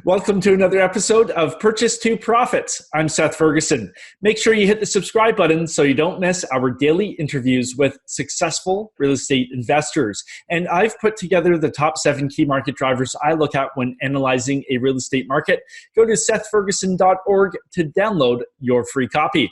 Welcome to another episode of Purchase to Profits. I'm Seth Ferguson. Make sure you hit the subscribe button so you don't miss our daily interviews with successful real estate investors. And I've put together the top 7 key market drivers I look at when analyzing a real estate market. Go to sethferguson.org to download your free copy.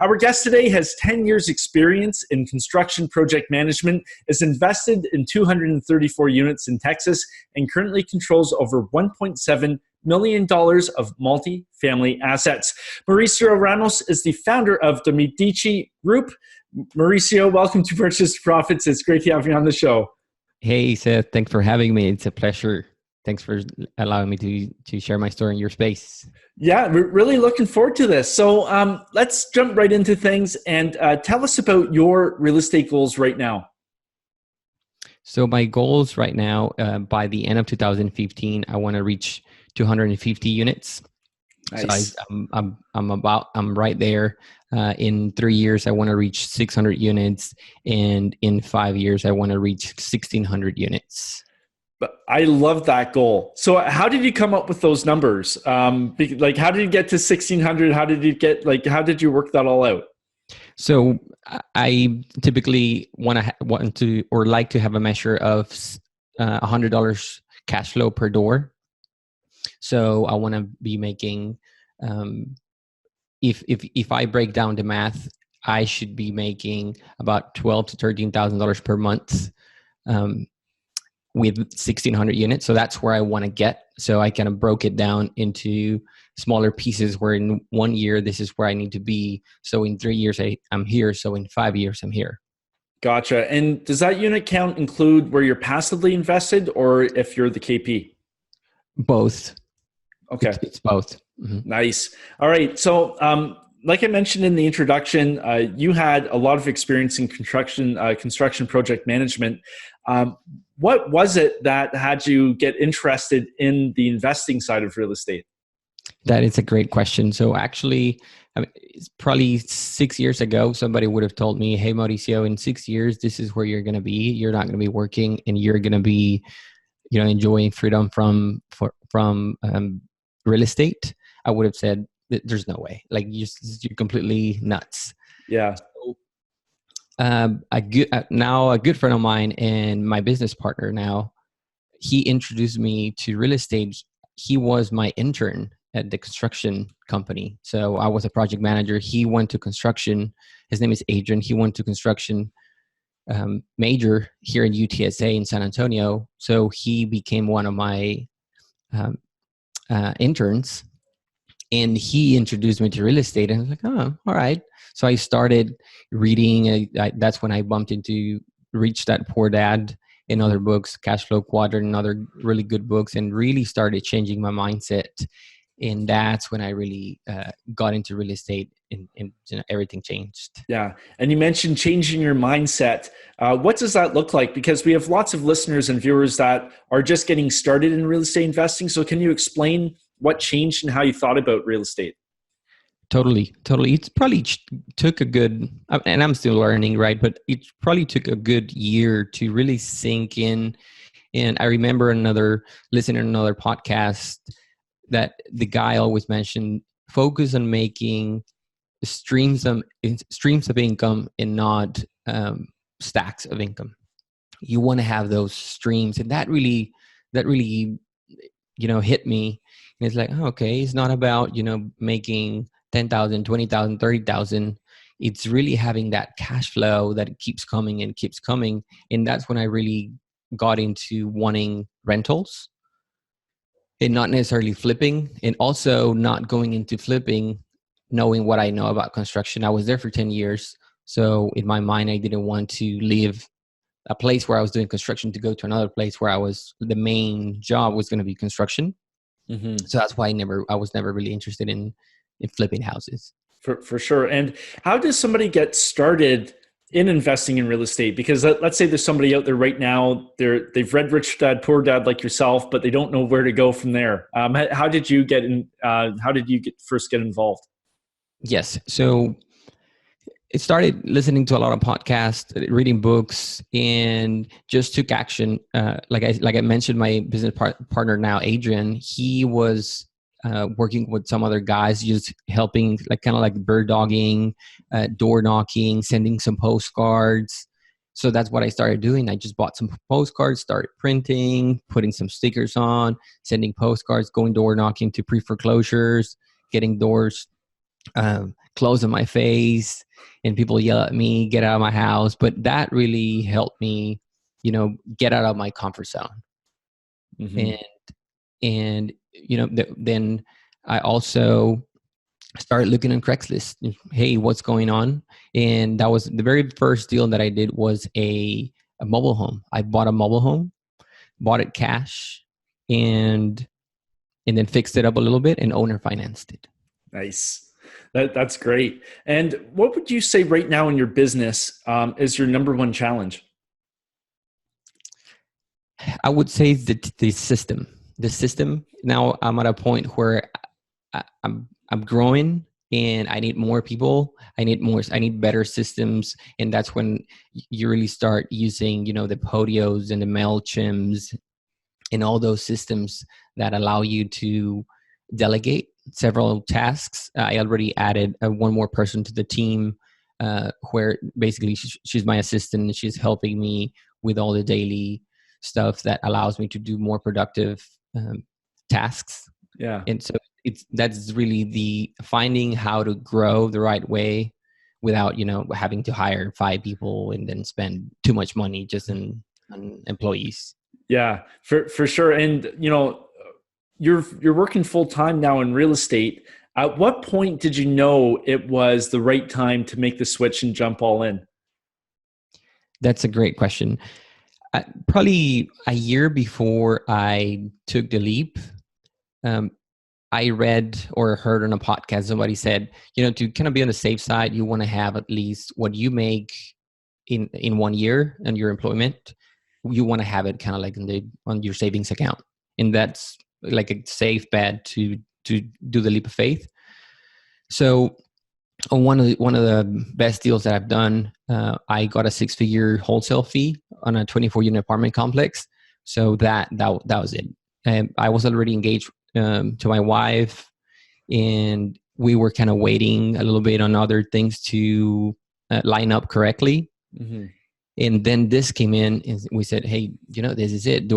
Our guest today has 10 years experience in construction project management, is invested in 234 units in Texas, and currently controls over $1.7 million of multifamily assets. Mauricio Ramos is the founder of the Medici Group. Mauricio, welcome to Purchase to Profits. It's great to have you on the show. Hey, Seth. Thanks for having me. It's a pleasure. Thanks for allowing me to share my story in your space. Yeah, we're really looking forward to this. So let's jump right into things and tell us about your real estate goals right now. So my goals right now, by the end of 2015, I want to reach 250 units. Nice. So I'm right there. In 3 years, I want to reach 600 units, and in 5 years, I want to reach 1,600 units. But I love that goal. So how did you come up with those numbers? How did you get to 1,600? How did you work that all out? So I typically want to or like to have a measure of $100 cash flow per door. So I want to be making, if I break down the math, I should be making about $12,000 to $13,000 per month. With 1,600 units. So that's where I want to get. So I kind of broke it down into smaller pieces where in 1 year, this is where I need to be. So in 3 years, I'm here. So in 5 years, I'm here. Gotcha. And does that unit count include where you're passively invested or if you're the KP? Both. Okay. It's both. Mm-hmm. Nice. All right. So like I mentioned in the introduction, you had a lot of experience in construction project management. What was it that had you get interested in the investing side of real estate? That is a great question. So actually, it's probably 6 years ago, somebody would have told me, hey, Mauricio, in 6 years, this is where you're going to be. You're not going to be working and you're going to be, enjoying freedom from real estate. I would have said, there's no way. Like you're completely nuts. Yeah. A good friend of mine and my business partner now, he introduced me to real estate. He was my intern at the construction company. So I was a project manager. He went to construction. His name is Adrian. He went to construction major here in UTSA in San Antonio. So he became one of my interns. And he introduced me to real estate, and I was like, oh, all right. So I started reading. That's when I bumped into Rich Dad Poor Dad and other books, Cash Flow Quadrant and other really good books, and really started changing my mindset. And that's when I really got into real estate and everything changed. Yeah. And you mentioned changing your mindset. What does that look like? Because we have lots of listeners and viewers that are just getting started in real estate investing. So can you explain what changed and how you thought about real estate? Totally. It probably took a good, and I'm still learning, right? But it probably took a good year to really sink in. And I remember listening to another podcast that the guy always mentioned, focus on making streams of income and not stacks of income. You want to have those streams. And that really, hit me. And it's like, okay, it's not about, making 10,000, 20,000, 30,000. It's really having that cash flow that keeps coming and keeps coming. And that's when I really got into wanting rentals and not necessarily flipping, and also not going into flipping, knowing what I know about construction. I was there for 10 years. So in my mind, I didn't want to leave a place where I was doing construction to go to another place where the main job was going to be construction. Mm-hmm. So that's why I was never really interested in flipping houses. For sure. And how does somebody get started in investing in real estate? Because let's say there's somebody out there right now, they've read Rich Dad Poor Dad like yourself, but they don't know where to go from there. How did you get in? How did you first get involved? Yes. So it started listening to a lot of podcasts, reading books, and just took action. Like I mentioned, my business partner now, Adrian, he was working with some other guys, just helping, like kind of like bird dogging, door knocking, sending some postcards. So that's what I started doing. I just bought some postcards, started printing, putting some stickers on, sending postcards, going door knocking to pre-foreclosures, getting doors closed in my face, and people yell at me, get out of my house. But that really helped me, get out of my comfort zone. Mm-hmm. And then I also started looking on Craigslist. Hey, what's going on? And that was the very first deal that I did, was a mobile home. I bought a mobile home, bought it cash, and then fixed it up a little bit and owner financed it. Nice. That's great. And what would you say right now in your business is your number one challenge? I would say the system. The system. Now I'm at a point where I'm growing, and I need more people. I need better systems, and that's when you really start using, the Podios and the MailChimps and all those systems that allow you to delegate several tasks. I already added one more person to the team, where basically she's my assistant, and she's helping me with all the daily stuff that allows me to do more productive tasks. Yeah. And so that's really the finding how to grow the right way without, having to hire 5 people and then spend too much money just on employees. Yeah, for sure. And you're working full time now in real estate. At what point did you know it was the right time to make the switch and jump all in? That's a great question. Probably a year before I took the leap, I read or heard on a podcast, somebody said, to kind of be on the safe side, you want to have at least what you make in 1 year in your employment. You want to have it kind of like on your savings account, and that's like a safe bet to do the leap of faith. So on one of the best deals that I've done, I got a 6-figure wholesale fee on a 24-unit apartment complex. So that was it. And I was already engaged to my wife, and we were kind of waiting a little bit on other things to line up correctly. Mm-hmm. And then this came in, and we said, hey, this is it.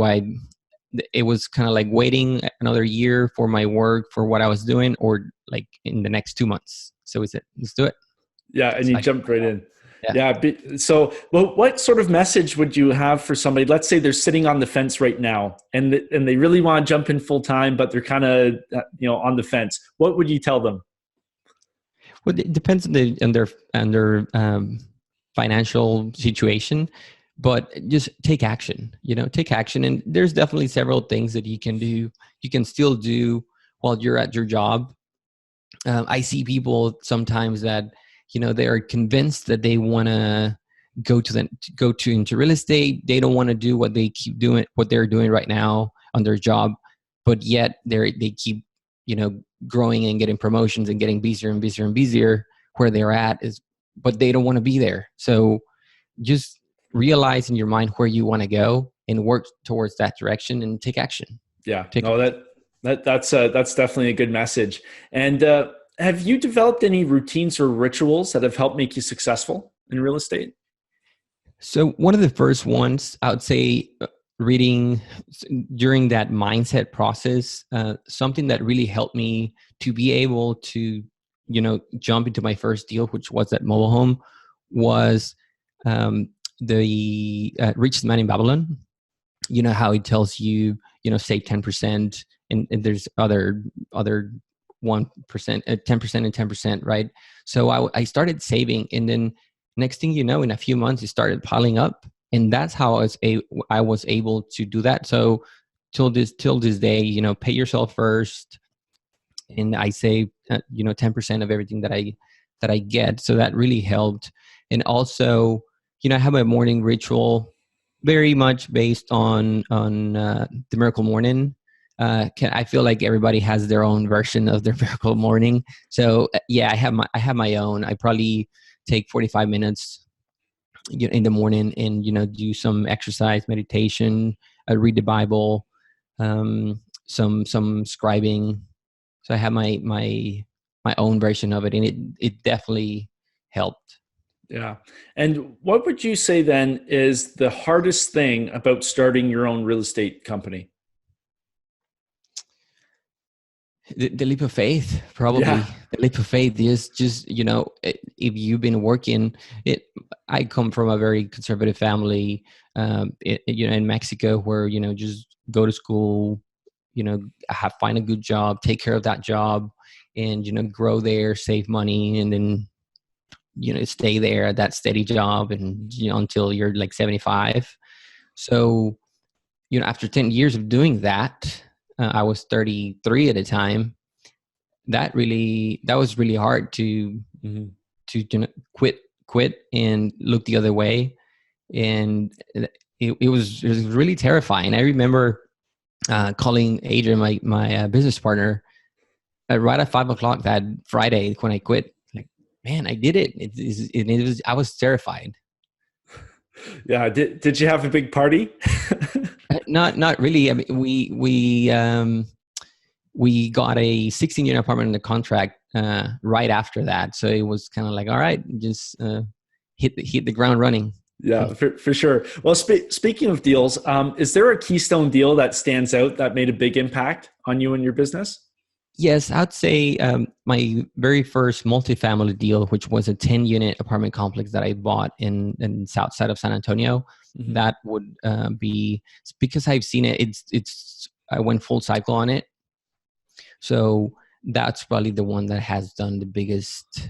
It was kind of like waiting another year for my work, for what I was doing, or like in the next 2 months. So we said, let's do it. Yeah. And you jumped right in. Yeah. So, well, what sort of message would you have for somebody? Let's say they're sitting on the fence right now, and they really want to jump in full time, but they're kind of on the fence. What would you tell them? Well, it depends on their financial situation, but just take action. Take action, and there's definitely several things that you can do. You can still do while you're at your job. I see people sometimes that they are convinced that they want to go into real estate. They don't want to do what they're doing right now on their job, but yet they keep growing and getting promotions and getting busier and busier and busier where they're at but they don't want to be there. So just realize in your mind where you want to go and work towards that direction and take action. Yeah, that's definitely a good message. And have you developed any routines or rituals that have helped make you successful in real estate? So one of the first ones, I would say, reading during that mindset process, something that really helped me to be able to, jump into my first deal, which was that mobile home, was the Richest Man in Babylon. You know how it tells you, save 10%, and there's other 1%, 10% and 10%, right? So I started saving, and then next thing you know, in a few months, it started piling up, and that's how I was able to do that. So till this day, pay yourself first, and I save 10% of everything that I get. So that really helped. And also, I have a morning ritual, very much based on the Miracle Morning. I feel like everybody has their own version of their Miracle Morning. So yeah, I have my own. I probably take 45 minutes in the morning and, do some exercise, meditation, read the Bible, some scribing. So I have my own version of it, and it definitely helped. Yeah. And what would you say then is the hardest thing about starting your own real estate company? The leap of faith, probably. Yeah. The leap of faith is just, if you've been working it. I come from a very conservative family, in Mexico, where, just go to school, find a good job, take care of that job, and, grow there, save money, and then, stay there at that steady job, and, until you're like 75. So, after 10 years of doing that, I was 33 at the time. That was really hard to quit and look the other way. And it was really terrifying. I remember calling Adrian, my business partner, right at 5 o'clock that Friday when I quit. Like, man, I did it. It was, I was terrified. Yeah. Did you have a big party? Not really. I mean, we got a 16-unit apartment in the contract right after that, so it was kind of like, all right, just hit the ground running. Yeah, for sure. Well, speaking of deals, is there a keystone deal that stands out that made a big impact on you and your business? Yes, I'd say my very first multifamily deal, which was a 10-unit apartment complex that I bought in south side of San Antonio. Mm-hmm. That would be, because I've seen it. It's I went full cycle on it, so that's probably the one that has done the biggest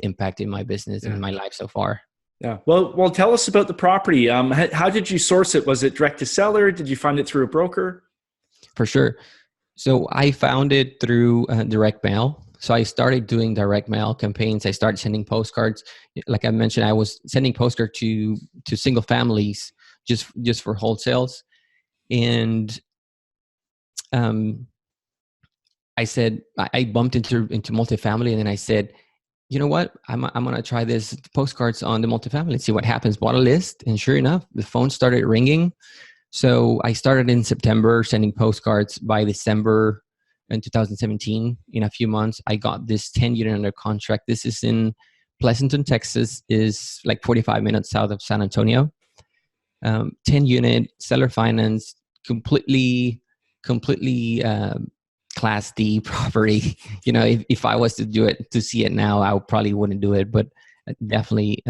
impact in my business and in my life so far. Yeah. Well, tell us about the property. How did you source it? Was it direct to seller? Did you find it through a broker? For sure. So I found it through direct mail. So I started doing direct mail campaigns. I started sending postcards. Like I mentioned, I was sending postcards to single families just for wholesales. And I said, I bumped into multifamily, and then I said, you know what? I'm going to try this postcards on the multifamily and see what happens. Bought a list, and sure enough, the phone started ringing. So I started in September sending postcards. By December in 2017, in a few months, I got this 10-unit under contract. This is in Pleasanton, Texas, is like 45 minutes south of San Antonio. 10-unit, seller finance, completely Class D property. If I was to do it, to see it now, I probably wouldn't do it, but definitely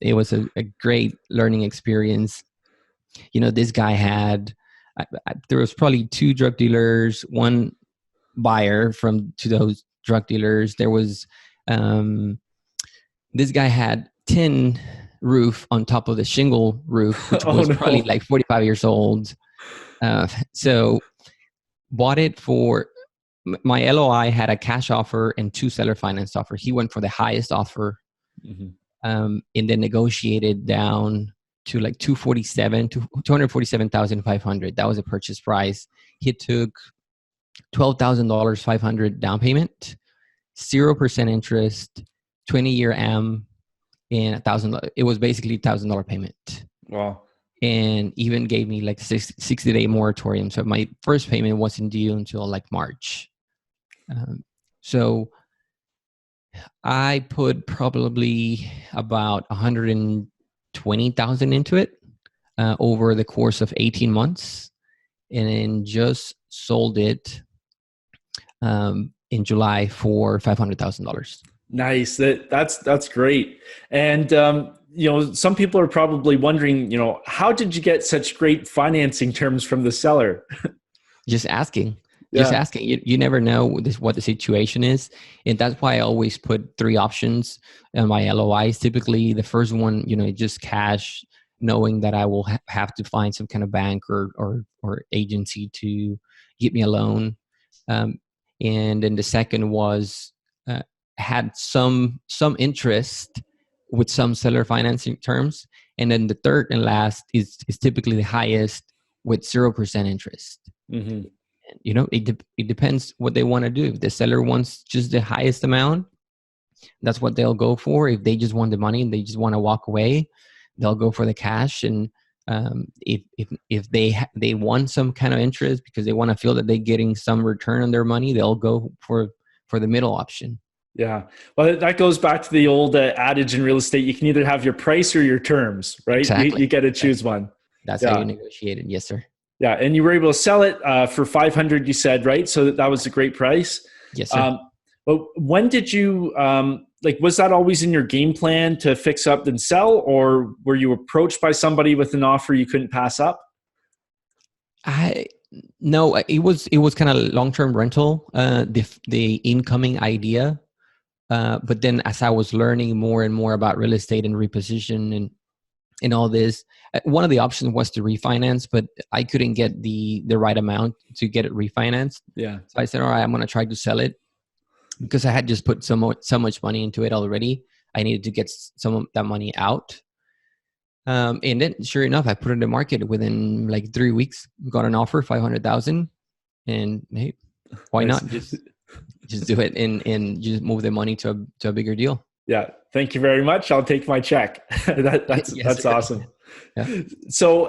it was a great learning experience. This guy had, there was probably 2 drug dealers, 1 buyer to those drug dealers. There was, this guy had tin roof on top of the shingle roof, which was probably like 45 years old. So bought it for, my LOI had a cash offer and 2 seller finance offer. He went for the highest offer, and then negotiated down to like 247,500. That was a purchase price. He took $12,500 down payment, 0% interest, 20-year AM, and $1,000. It was basically $1,000 payment. Wow. And even gave me like 60-day moratorium. So my first payment wasn't due until like March. So I put probably about 120,000 into it over the course of 18 months, and then just sold it in July for $500,000. Nice. That's great. And some people are probably wondering, how did you get such great financing terms from the seller? Just asking. Yeah. Just asking. You never know what the situation is. And that's why I always put 3 options in my LOIs. Typically, the first one, just cash, knowing that I will have to find some kind of bank or agency to get me a loan. And then the second was had some interest with some seller financing terms. And then the third and last is typically the highest with 0% interest. Mm-hmm. It depends what they want to do. If the seller wants just the highest amount, That's what they'll go for. If they just want the money and they just want to walk away, they'll go for the cash. And if they want some kind of interest because they want to feel that they're getting some return on their money, they'll go for the middle option. Yeah. Well, that goes back to the old adage in real estate. You can either have your price or your terms, right? Exactly. You got to choose one. That's how you negotiate it. Yes, sir. Yeah. And you were able to sell it for 500, you said, right? So that was a great price. Yes, sir. But when did you, was that always in your game plan to fix up and sell, or were you approached by somebody with an offer you couldn't pass up? No, it was kind of long-term rental, the incoming idea. But then as I was learning more and more about real estate and reposition and all this, one of the options was to refinance, but I couldn't get the right amount to get it refinanced. Yeah. So I said, all right, I'm going to try to sell it because I had just put so much money into it already. I needed to get some of that money out. And then sure enough, I put it in the market within like 3 weeks, got an offer, 500,000, and hey, why not just do it and just move the money to a bigger deal. Yeah. Thank you very much. I'll take my check. That's awesome. Yeah. So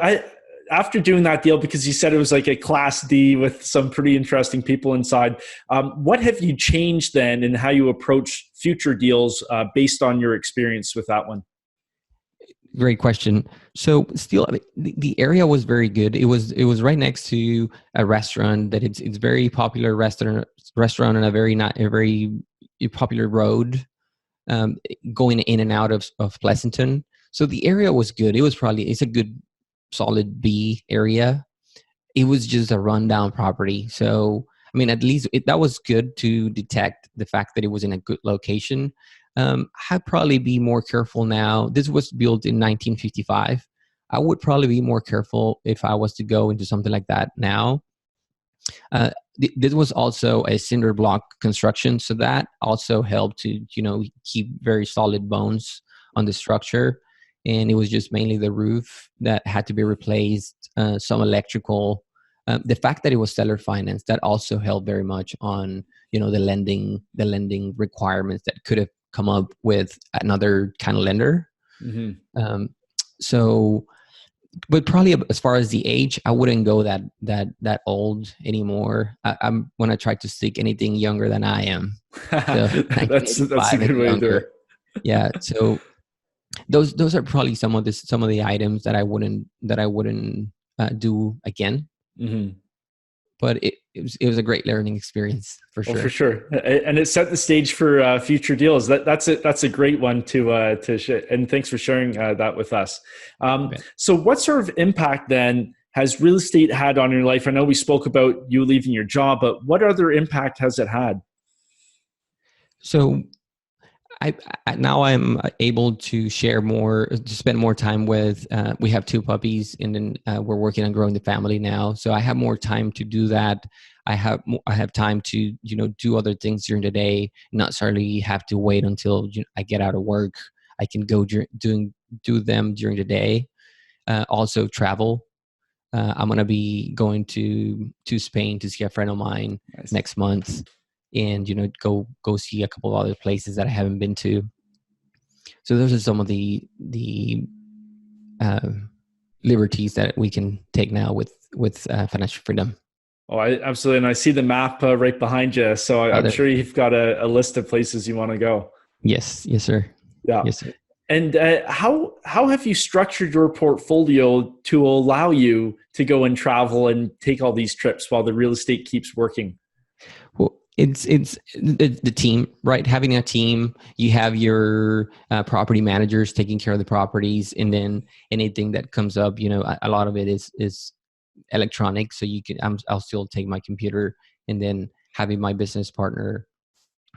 after doing that deal, because you said it was like a Class D with some pretty interesting people inside, what have you changed then in how you approach future deals based on your experience with that one? Great question. So still, the area was very good. It was right next to a restaurant that it's very popular restaurant on a very popular road, going in and out of Pleasanton. So the area was good. It's a good solid B area. It was just a rundown property. So I mean, at least that was good to detect the fact that it was in a good location. I'd probably be more careful now. This was built in 1955. I would probably be more careful if I was to go into something like that now. This was also a cinder block construction, so that also helped to keep very solid bones on the structure. And it was just mainly the roof that had to be replaced, some electrical. The fact that it was seller financed, that also helped very much on the lending requirements that could have come up with another kind of lender. Mm-hmm. But probably as far as the age, I wouldn't go that old anymore. I'm when I try to stick anything younger than I am. So that's a good way to do it. Yeah. So those are probably some of the items that I wouldn't do again. Mm-hmm. But it was a great learning experience for sure. Oh, for sure, and it set the stage for future deals. That's a great one to and thanks for sharing that with us. So, what sort of impact then has real estate had on your life? I know we spoke about you leaving your job, but what other impact has it had? So, now I'm able to spend more time with. We have 2 puppies, and then we're working on growing the family now. So I have more time to do that. I have time to do other things during the day. Not necessarily have to wait until I get out of work. I can go do them during the day. Also travel. I'm gonna be going to Spain to see a friend of mine next month. And go see a couple of other places that I haven't been to. So those are some of the liberties that we can take now with financial freedom. Oh, absolutely. And I see the map right behind you. So I'm sure you've got a list of places you want to go. Yes, sir. Yeah. Yes, sir. And how have you structured your portfolio to allow you to go and travel and take all these trips while the real estate keeps working? Well, it's the team, right? Having a team, you have your property managers taking care of the properties, and then anything that comes up, a lot of it is electronic. So I'll still take my computer, and then having my business partner.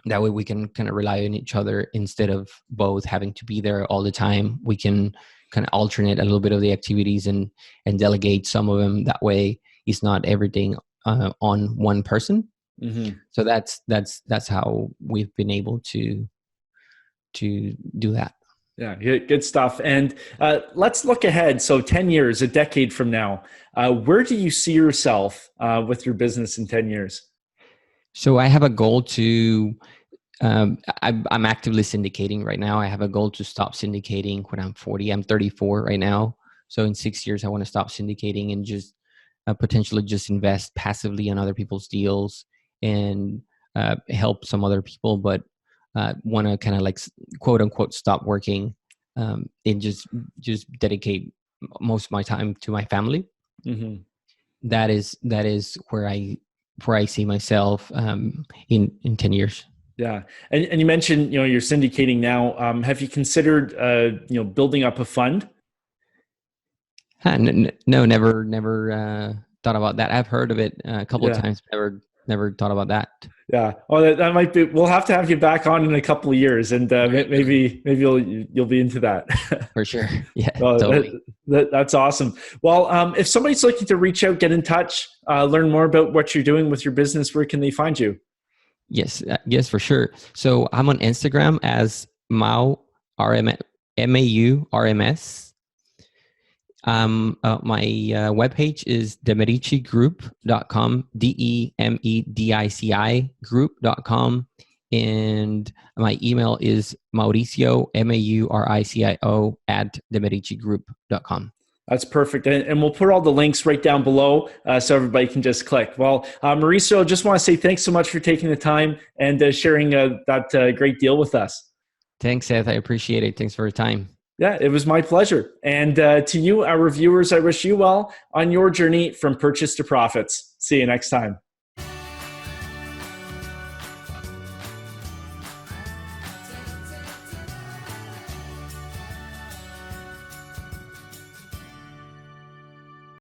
That way we can kind of rely on each other instead of both having to be there all the time. We can kind of alternate a little bit of the activities and delegate some of them. That way it's not everything on one person. Mm-hmm. So that's how we've been able to do that. Yeah, good stuff. And let's look ahead. So 10 years, a decade from now, where do you see yourself with your business in 10 years? So I have a goal to I'm actively syndicating right now. I have a goal to stop syndicating when I'm 40. I'm 34 right now. So in 6 years, I want to stop syndicating and just potentially just invest passively in other people's deals and help some other people, but want to kind of like quote unquote stop working and just dedicate most of my time to my family. Mm-hmm. That is where I see myself in 10 years. Yeah. And you mentioned, you're syndicating now. Have you considered, building up a fund? No, never thought about that. I've heard of it a couple of Yeah. times, but never thought about that. Yeah. Oh, that might be, we'll have to have you back on in a couple of years, and maybe you'll be into that. For sure. Yeah, Well, totally. that's awesome. Well, if somebody's looking to reach out, get in touch, learn more about what you're doing with your business, where can they find you? Yes, for sure. So I'm on Instagram as Mau MAURMS. My webpage is demericigroup.com, DEMEDICI group.com. And my email is Mauricio, MAURICIO at demericigroup.com. That's perfect. And we'll put all the links right down below so everybody can just click. Well, Mauricio, just want to say thanks so much for taking the time and sharing that great deal with us. Thanks, Seth. I appreciate it. Thanks for your time. Yeah, it was my pleasure. And to you, our viewers, I wish you well on your journey from purchase to profits. See you next time.